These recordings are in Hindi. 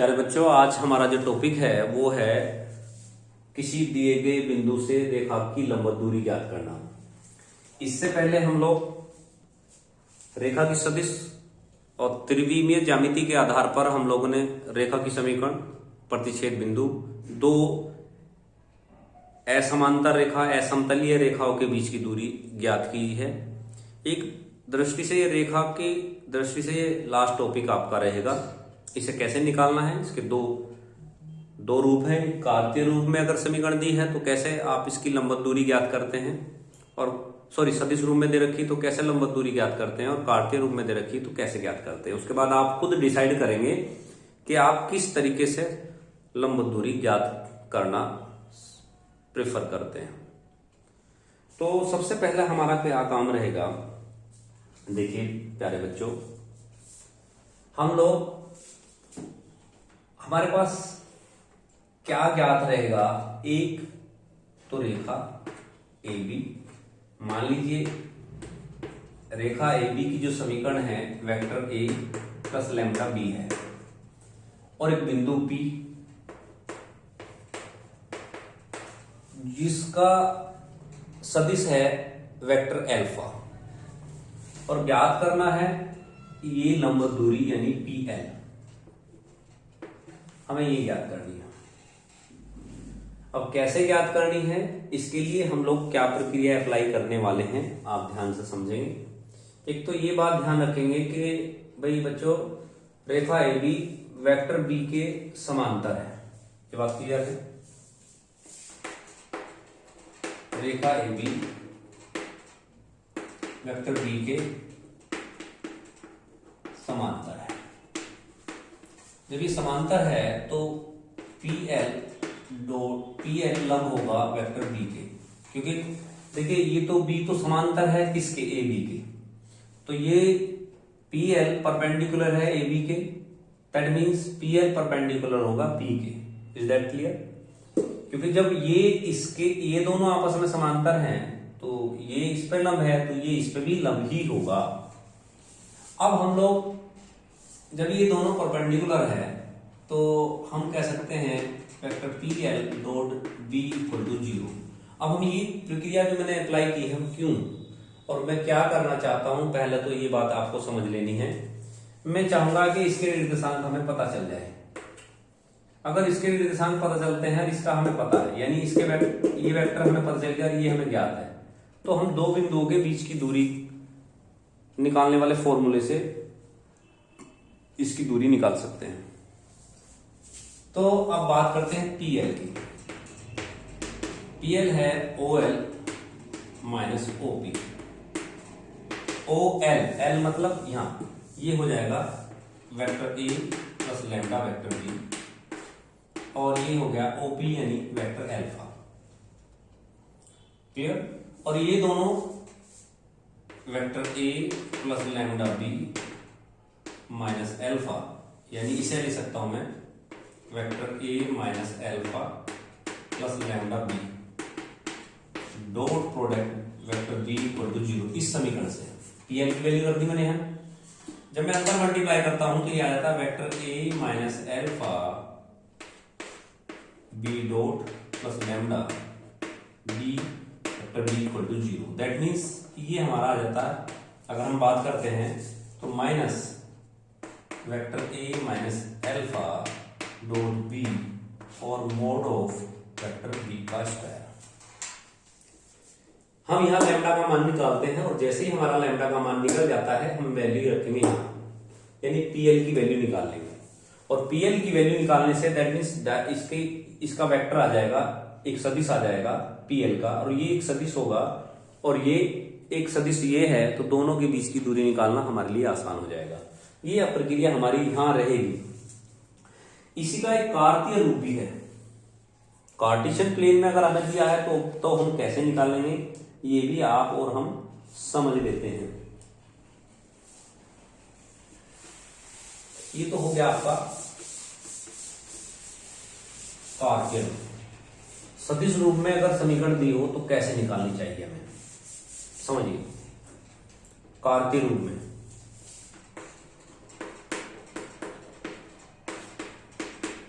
प्यारे बच्चों, आज हमारा जो टॉपिक है वो है किसी दिए गए बिंदु से रेखा की लंबवत दूरी ज्ञात करना। इससे पहले हम लोग रेखा की सदिश और त्रिविमीय ज्यामिति के आधार पर हम लोगों ने रेखा की समीकरण, प्रतिच्छेद बिंदु, दो असमांतर रेखा, असमतलीय रेखाओं के बीच की दूरी ज्ञात की है। एक दृष्टि से रेखा की दृष्टि से लास्ट टॉपिक आपका रहेगा। इसे कैसे निकालना है, इसके दो रूप हैं। कार्तीय रूप में अगर समीकरण दी है तो कैसे आप इसकी लंबवत दूरी ज्ञात करते हैं, और सदिश रूप में दे रखी तो कैसे लंबवत दूरी ज्ञात करते हैं, और कार्तीय रूप में दे रखी तो कैसे ज्ञात करते हैं। उसके बाद आप खुद डिसाइड करेंगे कि आप किस तरीके से लंबवत दूरी ज्ञात करना प्रेफर करते हैं। तो सबसे पहले हमारा क्या काम रहेगा, देखिए प्यारे बच्चों, हमारे पास क्या ज्ञात रहेगा। एक तो रेखा ए बी, मान लीजिए रेखा ए बी की जो समीकरण है vector A plus lambda B है, और एक बिंदु पी जिसका सदिश है वेक्टर अल्फा, और ज्ञात करना है ये लंबवत दूरी यानी पी एल, हमें ये ज्ञात करनी है। अब कैसे ज्ञात करनी है, इसके लिए हम लोग क्या प्रक्रिया अप्लाई करने वाले हैं आप ध्यान से समझेंगे। एक तो ये बात ध्यान रखेंगे कि भाई बच्चों, रेखा ए बी वेक्टर बी के समांतर है, ये बात क्लियर है। रेखा ए बी वेक्टर बी के समांतर है। जब ये समांतर है तो पी एल लंब होगा वेक्टर बी के, क्योंकि देखिए ये तो बी तो समांतर है किसके, ए बी के, तो ये पी एल परपेंडिकुलर है ए बी के, that means P L perpendicular होगा पी के। Is that clear? क्योंकि जब ये दोनों आपस में समांतर हैं तो ये इस पे लंब है तो ये इस पे भी लंब ही होगा। अब हम लोग जब ये दोनों परपेंडिकुलर है तो हम कह सकते हैं vector P L dot B equal to 0। अब हम ये प्रक्रिया जो मैंने अप्लाई की है क्यों और मैं क्या करना चाहता हूं, पहले तो ये बात आपको समझ लेनी है। मैं चाहूंगा कि इसके निर्देशांक हमें पता चल जाए। अगर इसके निर्देशांक पता चलते हैं, इसका हमें पता है, यानी ये वेक्टर हमें पता चल गया, ये हमें ज्ञात है, तो हम दो बिंदुओं के बीच की दूरी निकालने वाले फॉर्मूले से इसकी दूरी निकाल सकते हैं। तो अब बात करते हैं पी एल की। पी एल है O L minus O P. O L मतलब यहां ये हो जाएगा vector A plus lambda vector B, और ये हो गया ओ पी यानी वेक्टर अल्फा। क्लियर? और ये दोनों vector A plus lambda B minus alpha, यानी इसे ले सकता हूं मैं vector A minus alpha plus lambda B dot product vector B equal to 0। इस समीकरण से पी एल की वैल्यू कर दी मैंने यहां। जब मैं अंदर मल्टीप्लाई करता हूं तो ये आ जाता है vector A minus alpha B dot plus lambda B vector B equal to 0। That means ये हमारा आ जाता है, अगर हम बात करते हैं तो minus vector A minus alpha dot B और मोड ऑफ वेक्टर बी का स्क्वायर। हम यहां लैम्ब्डा का मान निकालते हैं, और जैसे ही हमारा लैम्ब्डा का मान निकल जाता है हम वैल्यू रखेंगे यहां, यानी पीएल की वैल्यू निकाल लेंगे। और पीएल की वैल्यू निकालने से दैट मीन्स इसका वेक्टर आ जाएगा, एक सदिश आ जाएगा पीएल का, और ये एक सदिश होगा और ये एक सदिश ये है, तो दोनों के बीच की दूरी निकालना हमारे लिए आसान हो जाएगा। ये प्रक्रिया हमारी यहां रहेगी। इसी का एक कार्तीय रूप भी है। कार्टेशियन प्लेन में अगर हमें दिया है तो हम कैसे निकालेंगे, ये भी आप और हम समझ लेते हैं। ये तो हो गया आपका कार्तीय रूप। सदिश रूप में अगर समीकरण दी हो तो कैसे निकालनी चाहिए हमें, समझिए। कार्तीय रूप में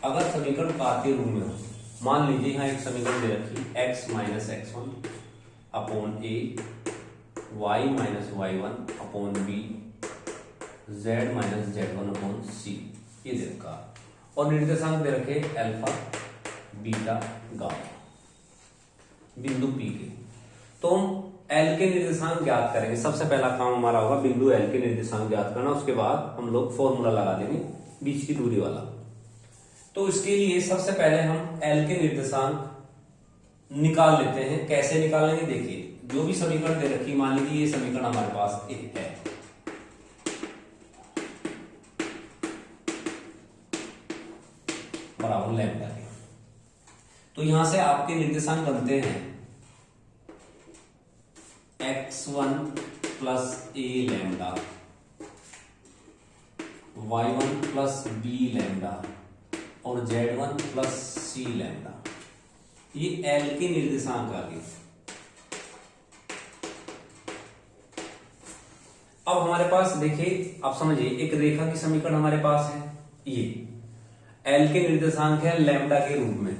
अगर समीकरण कार्तीय रूप में हो, मान लीजिए यहाँ एक समीकरण दे रखी x minus x1 upon a, y minus y1 upon b, z minus z1 upon c, ये दे रखा, और निर्देशांक दे रखे अल्फा बीटा गामा बिंदु P के। तो हम L के निर्देशांक ज्ञात करेंगे। सबसे पहला काम हमारा होगा बिंदु L के निर्देशांक ज्ञात करना, उसके बाद हम लोग फॉर्मूला लगा देंगे बीच की दूरी वाला। तो इसके लिए सबसे पहले हम L के निर्देशांक निकाल लेते हैं। कैसे निकालेंगे, देखिए जो भी समीकरण दे रखी, मान लीजिए ये समीकरण हमारे पास एक है, बराबर लैम्डा के। तो यहां से आपके निर्देशांक बनते हैं x1 plus a lambda, y1 plus b lambda और z1 प्लस c लैम्डा। ये L के निर्देशांक आ गए। अब हमारे पास देखिए, आप समझिए एक रेखा की समीकरण हमारे पास है, ये L के निर्देशांक है लैम्डा के रूप में।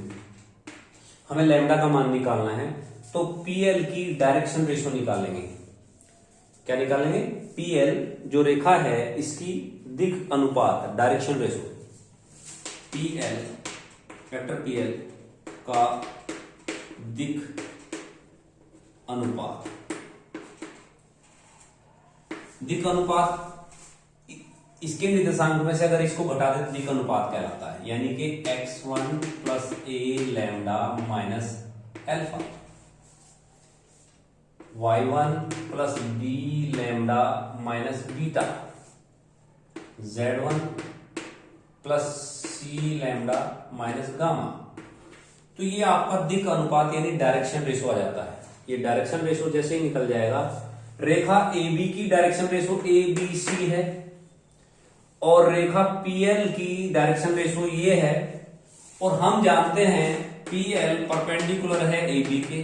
हमें लैम्डा का मान निकालना है, तो PL की डायरेक्शन रेशो निकालेंगे। क्या निकालेंगे, PL जो रेखा है इसकी दिक अनुपात, direction ratio, PL vector PL का दिक अनुपात। दिक अनुपात इसके निर्देशांक में से अगर इसको घटा दे तो दिक अनुपात कहलाता है, यानी कि x1 plus a lambda minus alpha, y1 plus b lambda minus beta, z1 plus c lambda minus gamma. तो ये आपका दिक अनुपात यानी डायरेक्शन रेशो आ जाता है। ये डायरेक्शन रेशो जैसे ही निकल जाएगा, रेखा AB की डायरेक्शन रेशो ABC है और रेखा PL की डायरेक्शन रेशो ये है, और हम जानते हैं PL परपेंडिकुलर है AB के।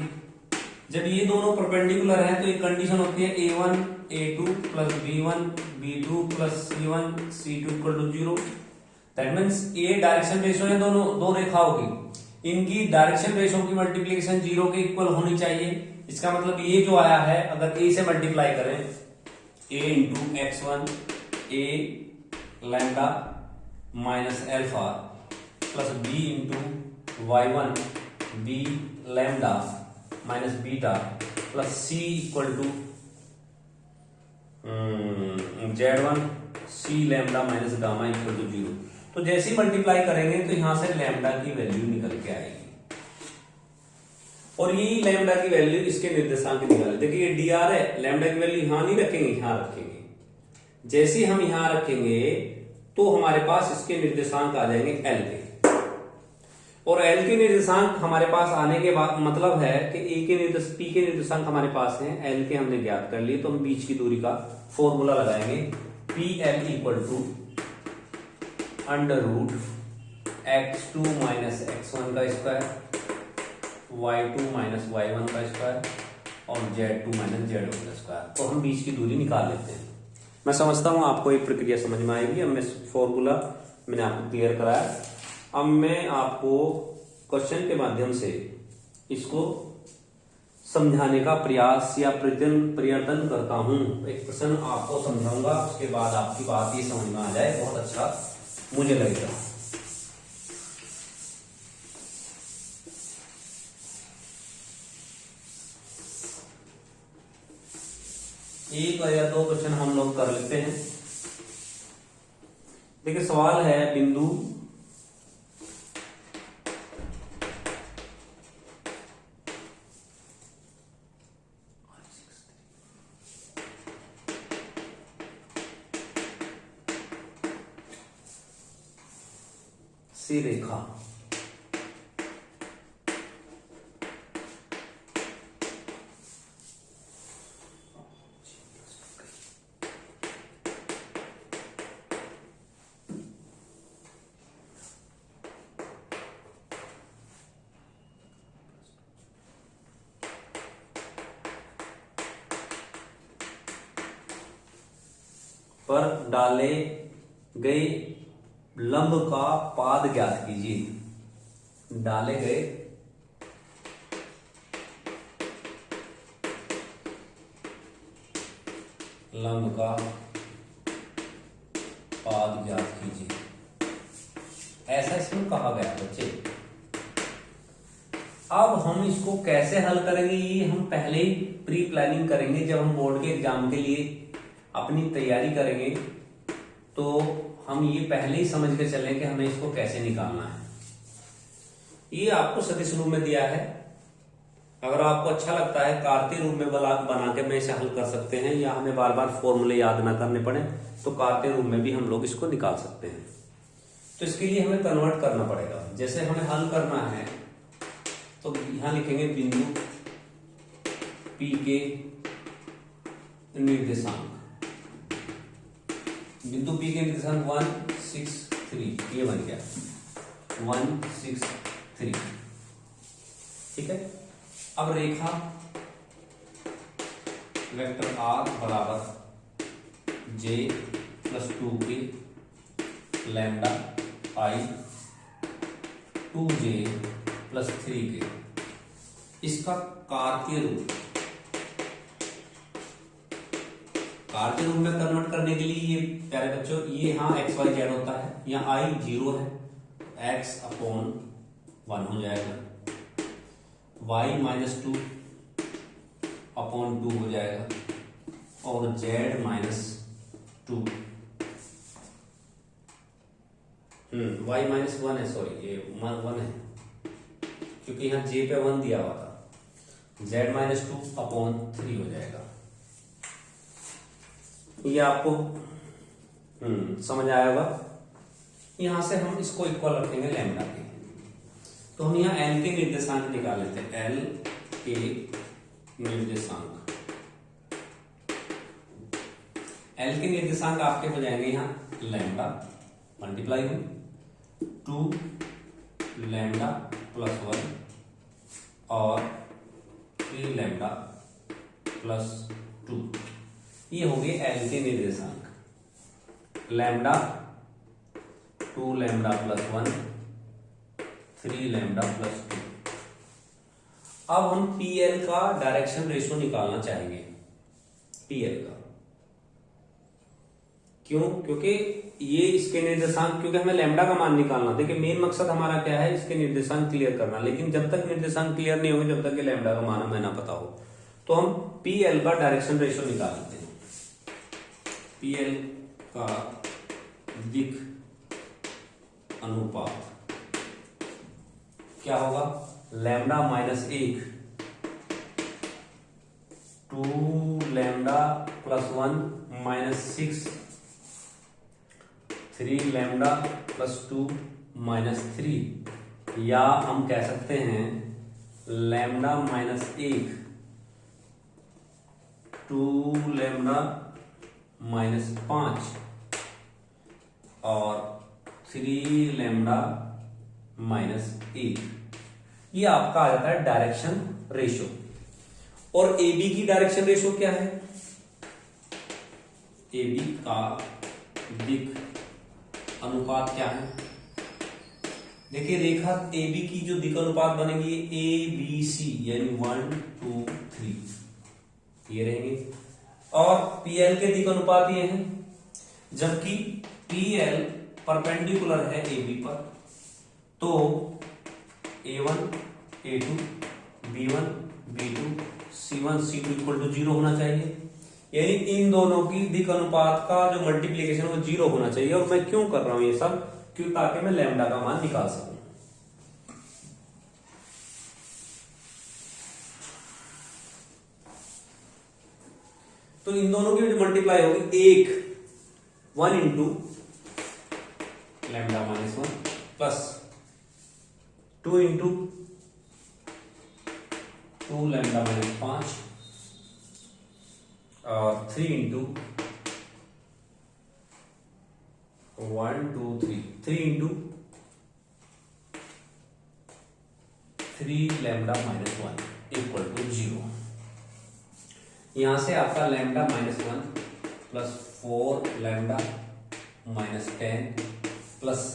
जब ये दोनों परपेंडिकुलर हैं तो एक कंडीशन होती है A1 A2 plus B1 B2 plus C1 C2 equal to 0। That means ये डायरेक्शन रेशो है दोनों दो रेखाओं की, इनकी डायरेक्शन रेशो की मल्टीप्लिकेशन 0 के इक्वल होनी चाहिए। इसका मतलब ये जो आया है, अगर A से मल्टीप्लाई करें, A into x1 A lambda minus alpha plus B into y1 B lambda minus beta plus C equal to z1 C lambda minus gamma equal to 0। तो जैसे ही मल्टीप्लाई करेंगे तो यहां से लैम्डा की वैल्यू निकल के आएगी, और यही लैम्डा की वैल्यू इसके निर्देशांक निकाले। देखिए ये dr है, लैम्डा की वैल्यू यहां नहीं रखेंगे, यहां रखेंगे। जैसे हम यहां रखेंगे तो हमारे पास इसके निर्देशांक आ जाएंगे L के, और L के निर्देशांक हमारे पास आने के बाद मतलब है कि P के निर्देशांक हमारे पास हैं, L के हमने ज्ञात कर लिए। तो हम बीच की दूरी का फॉर्मूला लगाएंगे, PL equal to under root x2 minus x1 का स्क्वायर, y2 माइनस y1 का स्क्वायर और z2 माइनस z1 का स्क्वायर। तो हम बीच की दूरी निकाल लेते हैं। मैं समझता हूं आपको एक प्रक्रिया समझ में आएगी। अब मैं फॉर्मूला मैंने आपको क्लियर कराया, अब मैं आपको क्वेश्चन के माध्यम से इसको समझाने का प्रयास या प्रयत्न करता हूं। एक प्रश्न आपको समझाऊंगा, उसके बाद आपकी बात ये समझ में आ जाए, बहुत अच्छा मुझे लगेगा। एक या दो क्वेश्चन हम लोग कर लेते हैं। देखिए सवाल है, बिंदु सी रेखा पर डाले गए लंब का पाद ज्ञात कीजिए। डाले गए लंब का पाद ज्ञात कीजिए, ऐसा इसमें कहा गया बच्चे। अब हम इसको कैसे हल करेंगे ये हम पहले ही प्री प्लानिंग करेंगे। जब हम बोर्ड के एग्जाम के लिए अपनी तैयारी करेंगे तो हम ये पहले ही समझ के चलें कि हमें इसको कैसे निकालना है। ये आपको सदिश रूप में दिया है। अगर आपको अच्छा लगता है कार्तीय रूप में बना के मैं इसे हल कर सकते हैं, या हमें बार बार फॉर्मूले याद ना करने पड़े तो कार्तीय रूप में भी हम लोग इसको निकाल सकते हैं। तो इसके लिए हमें कन्वर्ट करना पड़ेगा। जैसे हमें हल करना है तो यहां लिखेंगे बिंदु P के निर्देशांक। बिंदु P के निर्देशांक 1 6 3, ये बन गया 1 6 3। ठीक है। अब रेखा वेक्टर R बराबर J plus 2K lambda I 2J plus 3K, इसका कार्तीय रूप में कन्वर्ट करने के लिए ये प्यारे बच्चों, ये यहाँ x y z होता है, यहाँ I 0 है, x अपॉन 1 हो जाएगा, y माइनस 2 अपॉन 2 हो जाएगा, और z माइनस 2 y माइनस 1 है, सॉरी ये 1 है क्योंकि यहाँ j पे 1 दिया हुआ था, z माइनस 2 अपॉन 3 हो जाएगा। ये आपको समझ आया होगा। यहां से हम इसको इक्वल रखेंगे लैम्डा के। तो हम यहाँ l के निर्देशांक निकाल लेते हैं। l के निर्देशांक, l के निर्देशांक आपके हो जाएंगे यहाँ लैम्डा मल्टीप्लाई में 2 लैम्डा प्लस 1 और 3 लैम्डा प्लस 2। ये हो गए एल के निर्देशांक। Lambda 2 lambda plus 1 3 lambda plus 2। अब हम पीएल का डायरेक्शन रेशियो निकालना चाहेंगे। पीएल का क्यों? क्योंकि ये इसके निर्देशांक, क्योंकि हमें लैम्डा का मान निकालना। देखिए मेन मकसद हमारा क्या है, इसके निर्देशांक क्लियर करना। लेकिन जब तक निर्देशांक क्लियर नहीं होंगे, जब तक कि लैम्डा का मान हमें ना पता हो, तो हम पीएल का डायरेक्शन रेशियो निकाल लेते हैं। पीएल का दिक् अनुपात क्या होगा? Lambda minus 1 2 lambda plus 1 minus 6 3 lambda plus 2 minus 3, या हम कह सकते हैं लैम्डा माइनस 1 2 लैम्डा माइनस 5 और 3 लैम्डा माइनस 1। ये आपका आ जाता है डायरेक्शन रेशियो। और AB की डायरेक्शन रेशियो क्या है? AB का दिक् अनुपात क्या है? देखिए रेखा AB की जो दिक् अनुपात बनेगी ABC, यानी 1 2 3 ये रहेंगे। और PL के दिक् अनुपात ये हैं। जबकि PL परपेंडिकुलर है AB पर, तो A1 A2 B1 B2 C1 C2 equal to 0 होना चाहिए। यानी इन दोनों की दिक् अनुपात का जो मल्टीप्लीकेशन वो 0 होना चाहिए। और मैं क्यों कर रहा हूं ये सब? क्यों? ताकि मैं लैम्डा का मान निकाल सकूं। तो इन दोनों की जो मल्टीप्लाई होगी 1 into lambda minus 1 plus 2 into 2 lambda minus 5 और 3 into 1 2 3 3 into 3 lambda minus 1 equal to 0। यहां से आपका lambda minus 1 plus 4 lambda minus 10 plus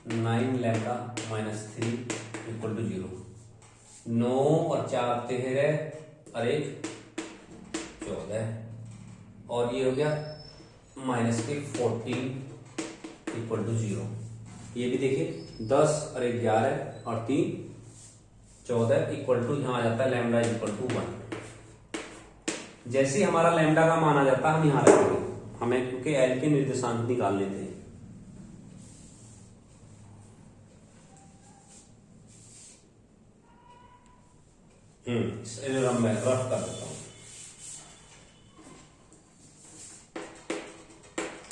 9 lambda minus 3 equal to 0। 9 और 4 13 और 1 14 और ये हो गया माइनस के 14 इक्वल टू 0। ये भी देखिए 10 और 1 11 और 3 14 इक्वल टू यहां आ जाता है लैम्डा इक्वल टू 1। जैसे ही हमारा लैम्डा का मान आ जाता है हम यहां रखेंगे, हमें क्योंकि एल के निर्देशांक निकालने थे। मैं रफ कर देता हूं,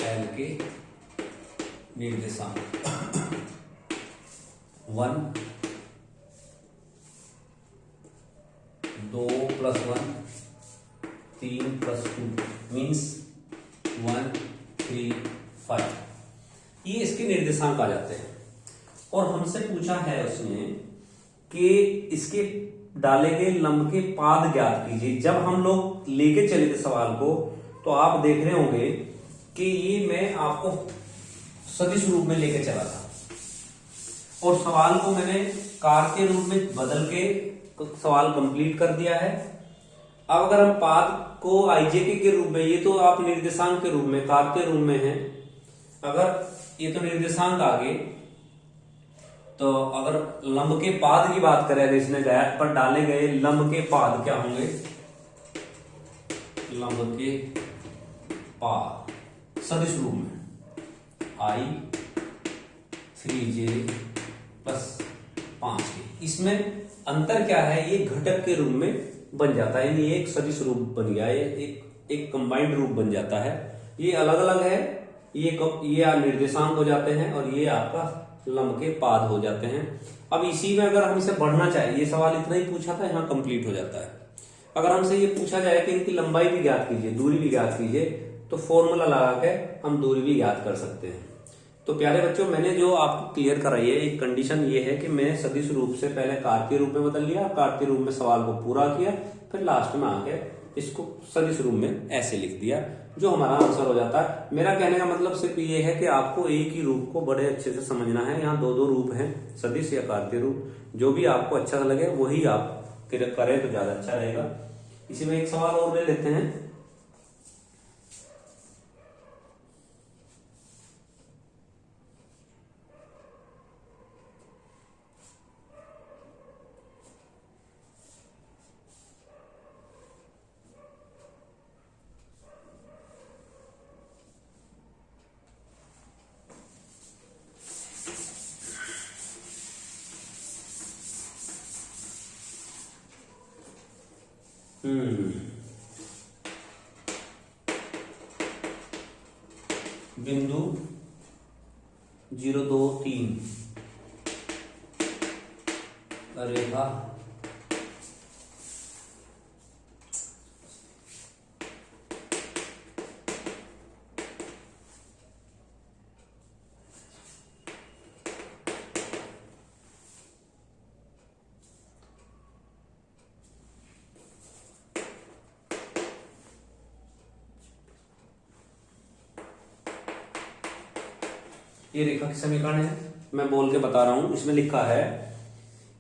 एल के निर्देशांक 1 2 + 1 3 + 2 मीन्स 1 3 5। ये इसके निर्देशांक आ जाते हैं। और हमसे पूछा है उसने कि इसके डाले गए लंब के पाद ज्ञात कीजिए। जब हम लोग लेके चले थे सवाल को तो आप देख रहे होंगे कि ये मैं आपको सदिश रूप में लेके चला था और सवाल को मैंने कार के रूप में बदल के सवाल कंप्लीट कर दिया है। अब अगर हम पाद को आईजेके के रूप में, ये तो आप निर्देशांक के रूप में कार के रूप में है, अगर ये तो निर्देशांक आ गए, तो अगर लंब के पाद की बात करें, अगर इसने गैप पर डाले गए लंब के पाद क्या होंगे, लंब के पाद सदिश रूप में I 3j + 5k। इसमें अंतर क्या है, ये घटक के रूप में बन जाता है, यानी एक सदिश रूप बन गया, ये एक कंबाइंड रूप बन जाता है। ये अलग अलग है, ये निर्देशांक हो जाते हैं और ये आपका लंब के पाद हो जाते हैं। अब इसी में अगर हम इसे बढ़ना चाहे, ये सवाल इतना ही पूछा था, यहाँ कंप्लीट हो जाता है। अगर हमसे ये पूछा जाए कि इनकी लंबाई भी ज्ञात कीजिए, दूरी भी ज्ञात कीजिए, तो फॉर्मूला लगा के हम दूरी भी ज्ञात कर सकते हैं। तो प्यारे बच्चों, मैंने जो आपको क्लियर कराई है, एक कंडीशन ये है कि मैं सदिश रूप से पहले कार्तीय रूप में बदल लिया, कार्तीय रूप में सवाल को पूरा किया, फिर लास्ट में आके इसको सदिश रूप में ऐसे लिख दिया, जो हमारा आंसर हो जाता है। मेरा कहने का मतलब सिर्फ ये है कि आपको एक ही रूप को बड़े अच्छे से समझना है। यहाँ दो दो रूप हैं, सदिश या कार्तीय रूप, जो भी आपको अच्छा लगे वही आप करें तो ज्यादा अच्छा रहेगा। इसी में एक सवाल और ले लेते हैं। बिंदु 0 2 3 रेखा ये रेखा की समीकरण है, मैं बोल के बता रहा हूं। इसमें लिखा है,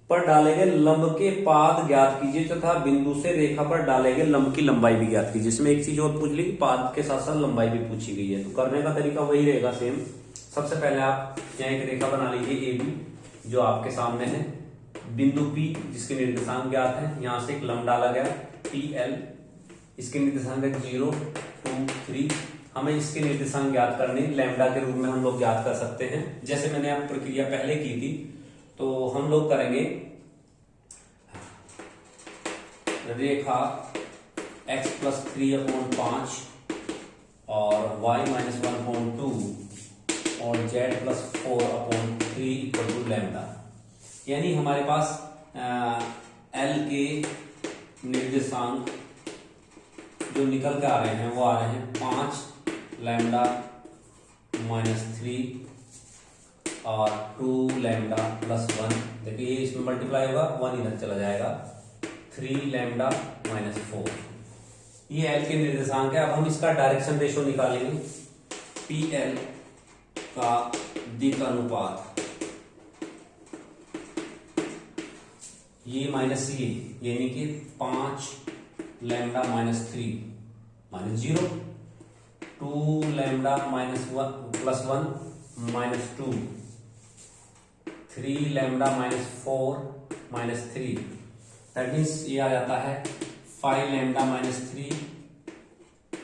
पर डाले गए लंब के पाद ज्ञात कीजिए तथा बिंदु से रेखा पर डाले गए लंब की लंबाई भी ज्ञात कीजिए। इसमें एक चीज और पूछ ली, पाद के साथ साथ लंबाई भी पूछी गई है। तो करने का तरीका वही रहेगा सेम। सबसे पहले आप यहाँ एक रेखा बना लीजिए AB, जो आपके सामने है। बिंदु P जिसके निर्देशांक ज्ञात है, यहां से एक लंब डाला गया PL, इसके निर्देशांक 0 2 3। हमें इसके निर्देशांक ज्ञात करने, लैम्डा के रूप में हम लोग ज्ञात कर सकते हैं। जैसे मैंने आप प्रक्रिया पहले की थी, तो हम लोग करेंगे रेखा x + 3/5 और y - 1/2 और z + 4/3 = लैम्डा। यानी हमारे पास L के निर्देशांक जो निकल के आ रहे हैं वो आ रहे हैं 5 लैम्डा -3 और 2 लैम्डा +1। देखिए ये इसमें मल्टीप्लाई होगा, 1 इधर चला जाएगा, 3 लैम्डा -4। ये एल के निर्देशांक है। अब हम इसका डायरेक्शन रेशो निकालेंगे। PL का दिक् अनुपात, ये माइनस ये, यानी कि 5 lambda minus 3 minus 0, 2 lambda minus 1 plus 1 minus 2, 3 lambda minus 4 minus 3, that means ये आ जाता है 5 lambda minus 3,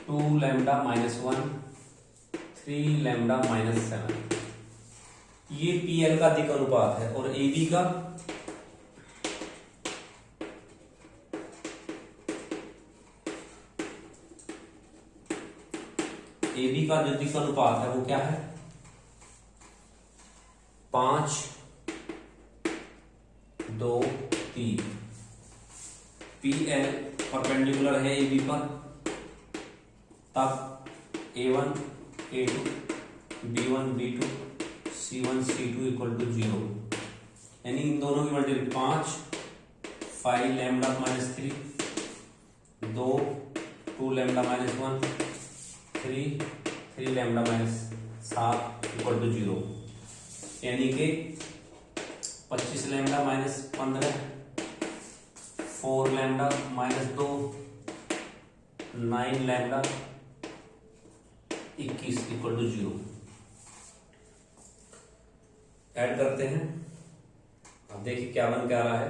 2 lambda minus 1, 3 lambda minus 7। ये पीएल का दिक् अनुपात है। और एबी का जो दिक् अनुपात है वो क्या है, 5 2 3। पीएल परपेंडिकुलर है एबी पर, तब A1 A2 B1 B2 C1 C2 equal to 0, यानी इन दोनों की multiply 5 lambda minus 3, 2 lambda minus 1, 3 lambda minus 7 equal to 0, यानी कि 25 lambda minus 15, 4 lambda minus 2, 9 lambda 21 equal to 0। Add करते हैं, अब देखिए क्या बन क्या रहा है।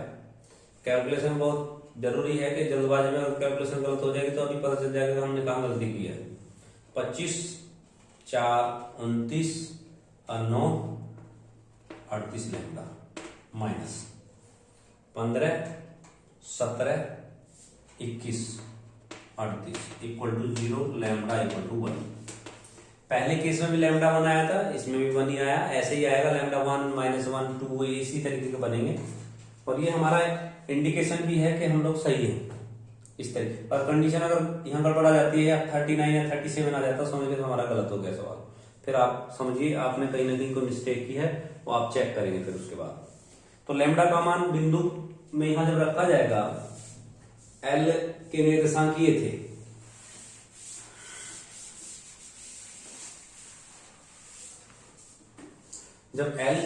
कैलकुलेशन बहुत जरूरी है कि जल्दबाजी में अगर कैलकुलेशन गलत हो जाएगी तो अभी पता चल जाएगा कि हमने कहाँ गलती की है। 25 4 29 और 9 38 lambda minus 15 17 21 38 equal to 0, lambda equal to 1। पहले केस में भी लैम्डा 1 आया था, इसमें भी 1 ही आया, ऐसे ही आएगा लैम्डा 1 माइनस 1 2, इसी तरीके के बनेंगे। और ये हमारा इंडिकेशन भी है कि हम लोग सही हैं इस तरीके। पर कंडीशन अगर यहाँ गड़बड़ा जाती है या 39 या 37 आ जाता है, समझिए तो हमारा गलत हो गया सवाल। फिर आप समझिए आपने कहीं ना कहीं कोई मिस्टेक की है, वो आप चेक करेंगे फिर उसके बाद। तो लैम्डा का मान बिंदु में यहां जब रखा जाएगा, एल के निर्देशांक ये थे, जब एल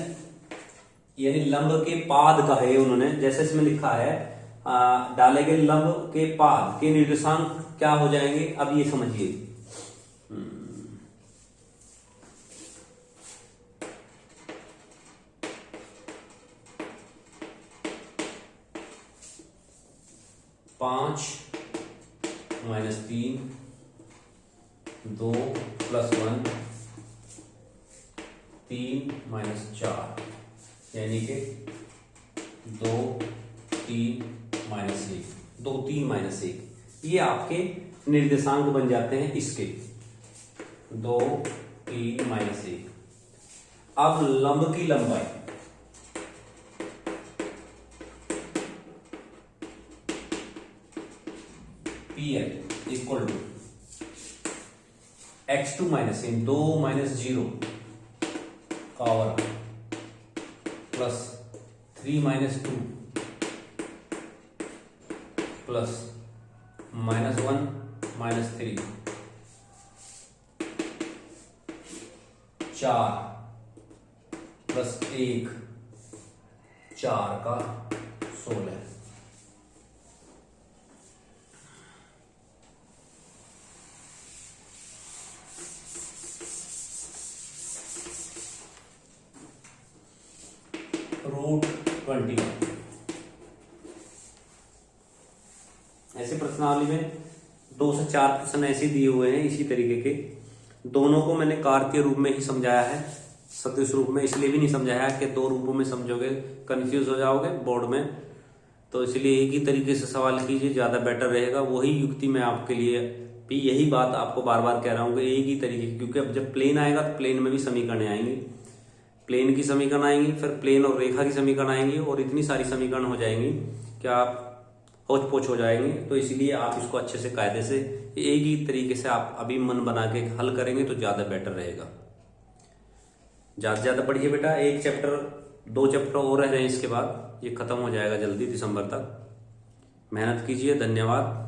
यानी लंब के पाद का है उन्होंने, जैसे इसमें लिखा है डाले गए लंब के पाद के निर्देशांक क्या हो जाएंगे, अब ये समझिए। पांच माइनस 3 2 प्लस 1 3 माइनस 4, यानी कि 2 3 माइनस 1, 2 3 माइनस 1, ये आपके निर्देशांक बन जाते हैं इसके, 2 3 माइनस 1। अब लंब की लंबाई, PL equal to x2 minus 2 minus 0 का वर्ग plus 3 minus 2 plus minus 1 minus 3, 4 plus 1 4 का 16। रूट 21। ऐसे प्रश्नावली में 2 से 4 प्रश्न ऐसे दिए हुए हैं इसी तरीके के। दोनों को मैंने कार्य रूप में ही समझाया है, सदिश रूप में इसलिए भी नहीं समझाया कि 2 रूपों में समझोगे कंफ्यूज हो जाओगे बोर्ड में, तो इसलिए एक ही तरीके से सवाल कीजिए, ज्यादा बेटर रहेगा। वही युक्ति मैं आपके लिए भी यही बात आपको बार बार कह रहा हूँ कि एक ही तरीके की, क्योंकि अब जब प्लेन आएगा तो प्लेन में भी समीकरण आएंगी, प्लेन की समीकरण आएंगी, फिर प्लेन और रेखा की समीकरण आएंगी, और इतनी सारी समीकरण हो जाएंगी कि आप होच पोच हो जाएंगे। तो इसलिए आप इसको अच्छे से कायदे से एक ही तरीके से आप अभी मन बना के हल करेंगे तो ज्यादा बेटर रहेगा। ज्यादा ज्यादा पढ़िए बेटा, एक चैप्टर 2 चैप्टर और रह रहे हैं, इसके बाद ये खत्म हो जाएगा जल्दी दिसंबर तक। मेहनत कीजिए, धन्यवाद।